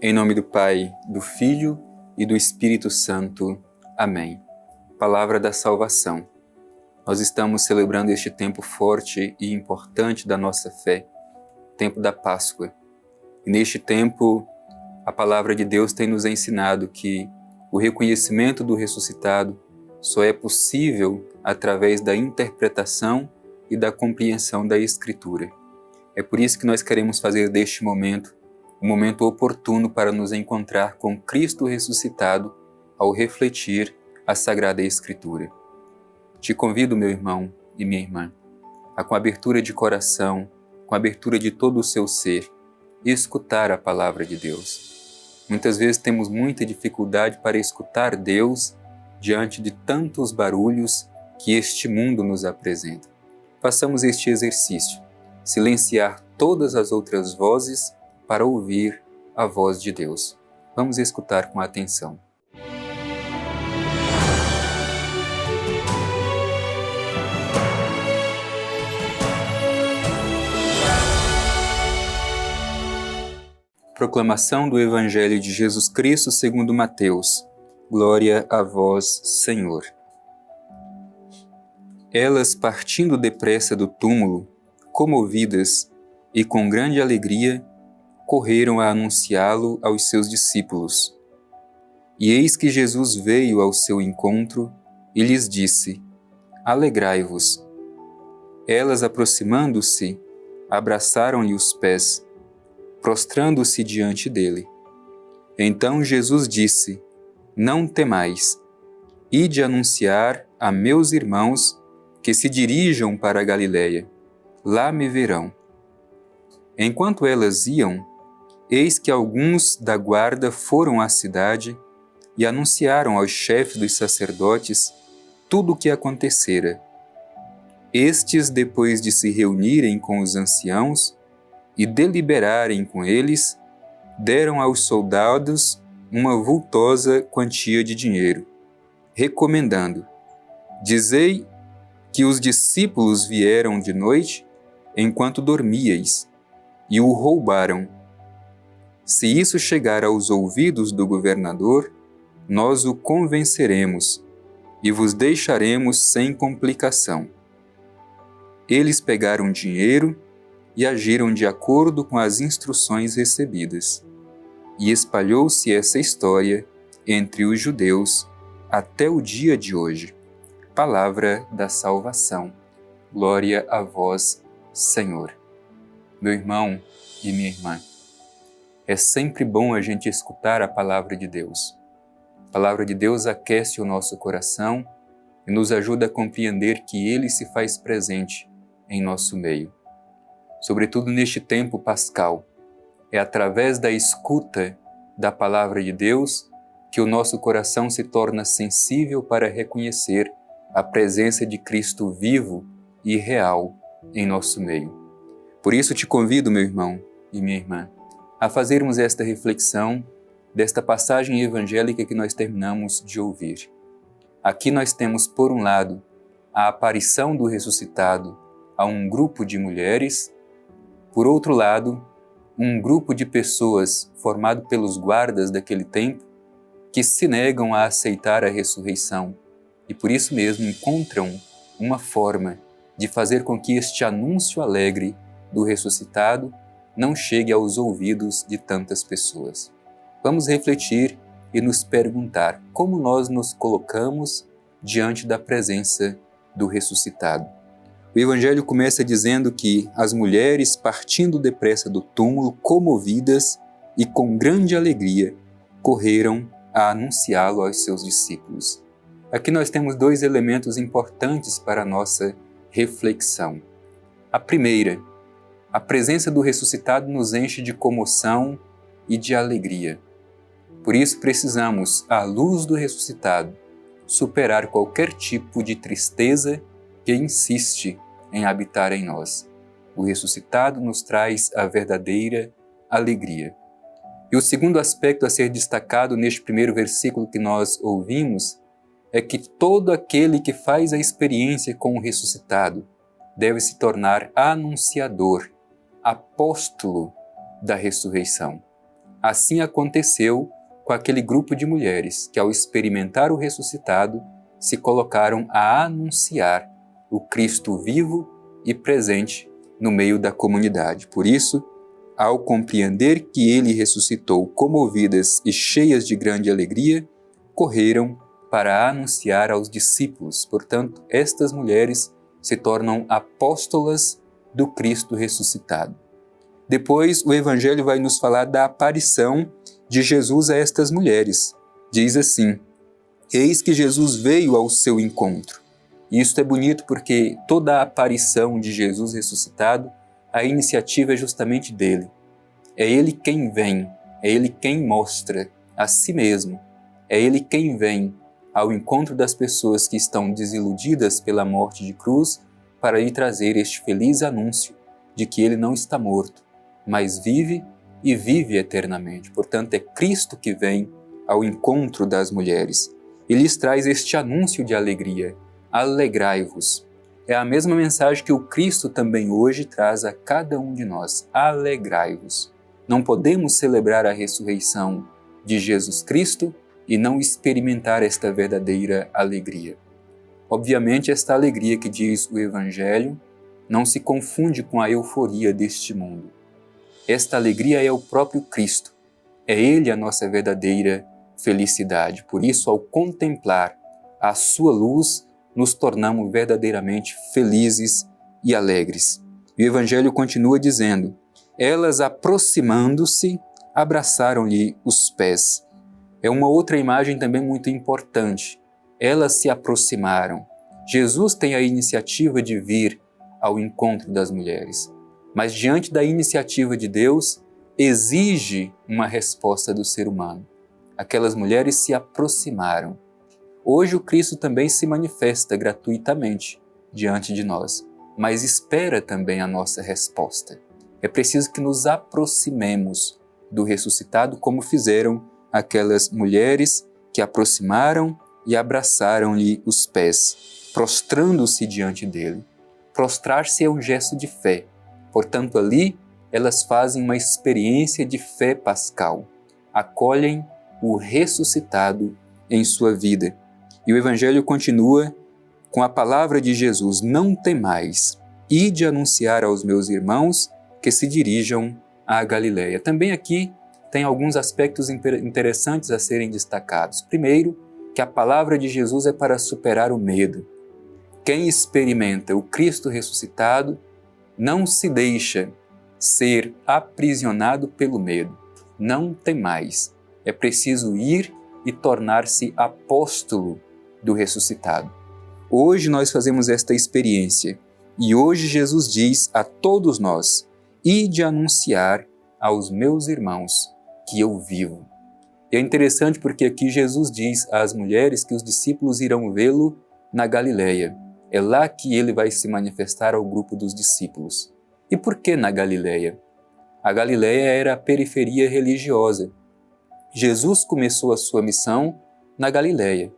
Em nome do Pai, do Filho e do Espírito Santo. Amém. Palavra da salvação. Nós estamos celebrando este tempo forte e importante da nossa fé, tempo da Páscoa. E neste tempo, a palavra de Deus tem nos ensinado que o reconhecimento do ressuscitado só é possível através da interpretação e da compreensão da Escritura. É por isso que nós queremos fazer deste momento um momento oportuno para nos encontrar com Cristo ressuscitado ao refletir a Sagrada Escritura. Te convido, meu irmão e minha irmã, a com abertura de coração, com abertura de todo o seu ser, escutar a palavra de Deus. Muitas vezes temos muita dificuldade para escutar Deus diante de tantos barulhos que este mundo nos apresenta. Façamos este exercício, silenciar todas as outras vozes para ouvir a voz de Deus. Vamos escutar com atenção. Proclamação do Evangelho de Jesus Cristo segundo Mateus. Glória a vós, Senhor. Elas, partindo depressa do túmulo, comovidas e com grande alegria, correram a anunciá-lo aos seus discípulos. E eis que Jesus veio ao seu encontro e lhes disse: Alegrai-vos. Elas, aproximando-se, abraçaram-lhe os pés, prostrando-se diante dele. Então Jesus disse: Não temais, ide anunciar a meus irmãos que se dirijam para a Galiléia, lá me verão. Enquanto elas iam, eis que alguns da guarda foram à cidade e anunciaram aos chefes dos sacerdotes tudo o que acontecera. Estes, depois de se reunirem com os anciãos e deliberarem com eles, deram aos soldados uma vultosa quantia de dinheiro, recomendando: Dizei que os discípulos vieram de noite enquanto dormíeis e o roubaram. Se isso chegar aos ouvidos do governador, nós o convenceremos e vos deixaremos sem complicação. Eles pegaram dinheiro e agiram de acordo com as instruções recebidas. E espalhou-se essa história entre os judeus até o dia de hoje. Palavra da salvação. Glória a vós, Senhor. Meu irmão e minha irmã, é sempre bom a gente escutar a palavra de Deus. A palavra de Deus aquece o nosso coração e nos ajuda a compreender que Ele se faz presente em nosso meio. Sobretudo neste tempo pascal, é através da escuta da palavra de Deus que o nosso coração se torna sensível para reconhecer a presença de Cristo vivo e real em nosso meio. Por isso te convido, meu irmão e minha irmã, a fazermos esta reflexão desta passagem evangélica que nós terminamos de ouvir. Aqui nós temos, por um lado, a aparição do ressuscitado a um grupo de mulheres, por outro lado, um grupo de pessoas formado pelos guardas daquele tempo que se negam a aceitar a ressurreição e por isso mesmo encontram uma forma de fazer com que este anúncio alegre do ressuscitado não chegue aos ouvidos de tantas pessoas. Vamos refletir e nos perguntar como nós nos colocamos diante da presença do ressuscitado. O Evangelho começa dizendo que as mulheres, partindo depressa do túmulo, comovidas e com grande alegria, correram a anunciá-lo aos seus discípulos. Aqui nós temos dois elementos importantes para a nossa reflexão. A primeira, a presença do ressuscitado nos enche de comoção e de alegria. Por isso precisamos, à luz do ressuscitado, superar qualquer tipo de tristeza que insiste em habitar em nós. O ressuscitado nos traz a verdadeira alegria. E o segundo aspecto a ser destacado neste primeiro versículo que nós ouvimos é que todo aquele que faz a experiência com o ressuscitado deve se tornar anunciador, apóstolo da ressurreição. Assim aconteceu com aquele grupo de mulheres que, ao experimentar o ressuscitado, se colocaram a anunciar o Cristo vivo e presente no meio da comunidade. Por isso, ao compreender que ele ressuscitou, comovidas e cheias de grande alegria, correram para anunciar aos discípulos. Portanto, estas mulheres se tornam apóstolas do Cristo ressuscitado. Depois, o Evangelho vai nos falar da aparição de Jesus a estas mulheres. Diz assim: eis que Jesus veio ao seu encontro. E isso é bonito porque toda a aparição de Jesus ressuscitado, a iniciativa é justamente dele. É ele quem vem, é ele quem mostra a si mesmo, é ele quem vem ao encontro das pessoas que estão desiludidas pela morte de cruz para lhe trazer este feliz anúncio de que ele não está morto, mas vive e vive eternamente. Portanto, é Cristo que vem ao encontro das mulheres e lhes traz este anúncio de alegria. Alegrai-vos. É a mesma mensagem que o Cristo também hoje traz a cada um de nós. Alegrai-vos. Não podemos celebrar a ressurreição de Jesus Cristo e não experimentar esta verdadeira alegria. Obviamente, esta alegria que diz o Evangelho não se confunde com a euforia deste mundo. Esta alegria é o próprio Cristo. É Ele a nossa verdadeira felicidade. Por isso, ao contemplar a sua luz, nos tornamos verdadeiramente felizes e alegres. E o Evangelho continua dizendo: elas, aproximando-se, abraçaram-lhe os pés. É uma outra imagem também muito importante. Elas se aproximaram. Jesus tem a iniciativa de vir ao encontro das mulheres. Mas diante da iniciativa de Deus, exige uma resposta do ser humano. Aquelas mulheres se aproximaram. Hoje o Cristo também se manifesta gratuitamente diante de nós, mas espera também a nossa resposta. É preciso que nos aproximemos do ressuscitado, como fizeram aquelas mulheres que aproximaram e abraçaram-lhe os pés, prostrando-se diante dele. Prostrar-se é um gesto de fé. Portanto, ali elas fazem uma experiência de fé pascal. Acolhem o ressuscitado em sua vida. E o Evangelho continua com a palavra de Jesus: não temais, ide anunciar aos meus irmãos que se dirijam à Galileia. Também aqui tem alguns aspectos interessantes a serem destacados. Primeiro, que a palavra de Jesus é para superar o medo. Quem experimenta o Cristo ressuscitado não se deixa ser aprisionado pelo medo. Não temais. É preciso ir e tornar-se apóstolo do ressuscitado. Hoje nós fazemos esta experiência e hoje Jesus diz a todos nós: ide anunciar aos meus irmãos que eu vivo. E é interessante porque aqui Jesus diz às mulheres que os discípulos irão vê-lo na Galileia. É lá que ele vai se manifestar ao grupo dos discípulos. E por que na Galileia? A Galileia era a periferia religiosa. Jesus começou a sua missão na Galileia.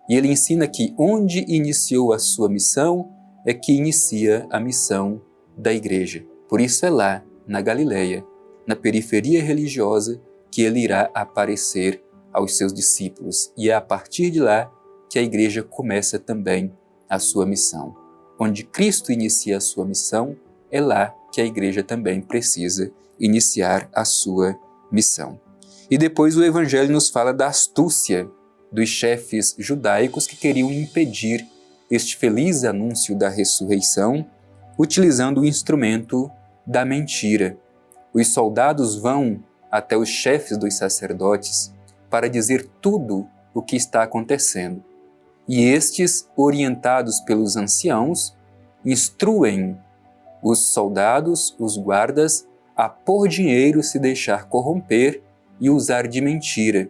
E ele ensina que onde iniciou a sua missão é que inicia a missão da igreja. Por isso é lá, na Galileia, na periferia religiosa, que ele irá aparecer aos seus discípulos. E é a partir de lá que a igreja começa também a sua missão. Onde Cristo inicia a sua missão, é lá que a igreja também precisa iniciar a sua missão. E depois o Evangelho nos fala da astúcia dos chefes judaicos que queriam impedir este feliz anúncio da ressurreição, utilizando o instrumento da mentira. Os soldados vão até os chefes dos sacerdotes para dizer tudo o que está acontecendo. E estes, orientados pelos anciãos, instruem os soldados, os guardas, a por dinheiro se deixar corromper e usar de mentira,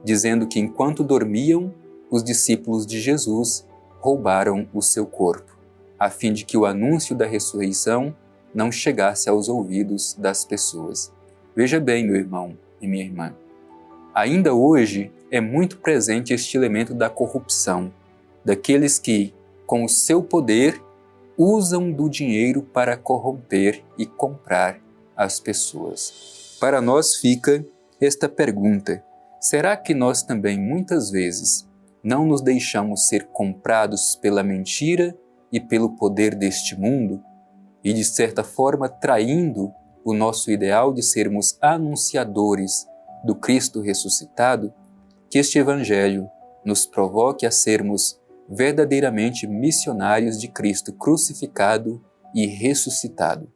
dizendo que enquanto dormiam, os discípulos de Jesus roubaram o seu corpo, a fim de que o anúncio da ressurreição não chegasse aos ouvidos das pessoas. Veja bem, meu irmão e minha irmã, ainda hoje é muito presente este elemento da corrupção, daqueles que, com o seu poder, usam do dinheiro para corromper e comprar as pessoas. Para nós fica esta pergunta: será que nós também muitas vezes não nos deixamos ser comprados pela mentira e pelo poder deste mundo e, de certa forma, traindo o nosso ideal de sermos anunciadores do Cristo ressuscitado? Que este Evangelho nos provoque a sermos verdadeiramente missionários de Cristo crucificado e ressuscitado.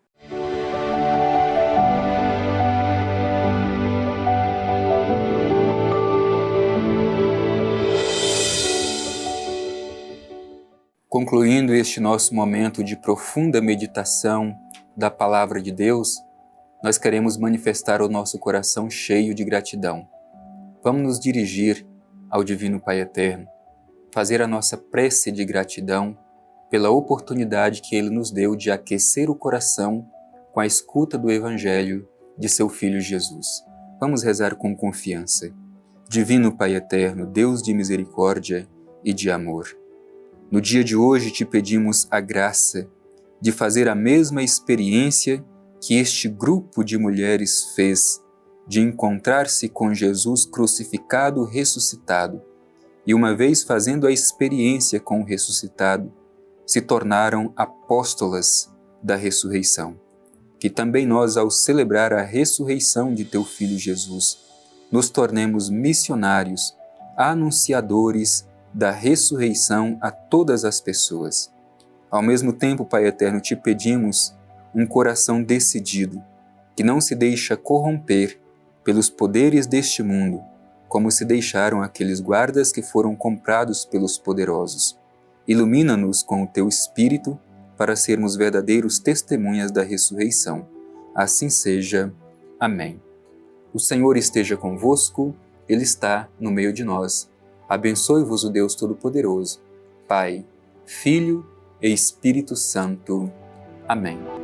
Concluindo este nosso momento de profunda meditação da Palavra de Deus, nós queremos manifestar o nosso coração cheio de gratidão. Vamos nos dirigir ao Divino Pai Eterno, fazer a nossa prece de gratidão pela oportunidade que Ele nos deu de aquecer o coração com a escuta do Evangelho de Seu Filho Jesus. Vamos rezar com confiança. Divino Pai Eterno, Deus de misericórdia e de amor, no dia de hoje te pedimos a graça de fazer a mesma experiência que este grupo de mulheres fez, de encontrar-se com Jesus crucificado, ressuscitado, e uma vez fazendo a experiência com o ressuscitado, se tornaram apóstolas da ressurreição. Que também nós, ao celebrar a ressurreição de teu Filho Jesus, nos tornemos missionários, anunciadores da ressurreição a todas as pessoas. Ao mesmo tempo, Pai Eterno, te pedimos um coração decidido, que não se deixa corromper pelos poderes deste mundo, como se deixaram aqueles guardas que foram comprados pelos poderosos. Ilumina-nos com o teu Espírito para sermos verdadeiros testemunhas da ressurreição. Assim seja. Amém. O Senhor esteja convosco, Ele está no meio de nós. Abençoe-vos o Deus Todo-Poderoso, Pai, Filho e Espírito Santo. Amém.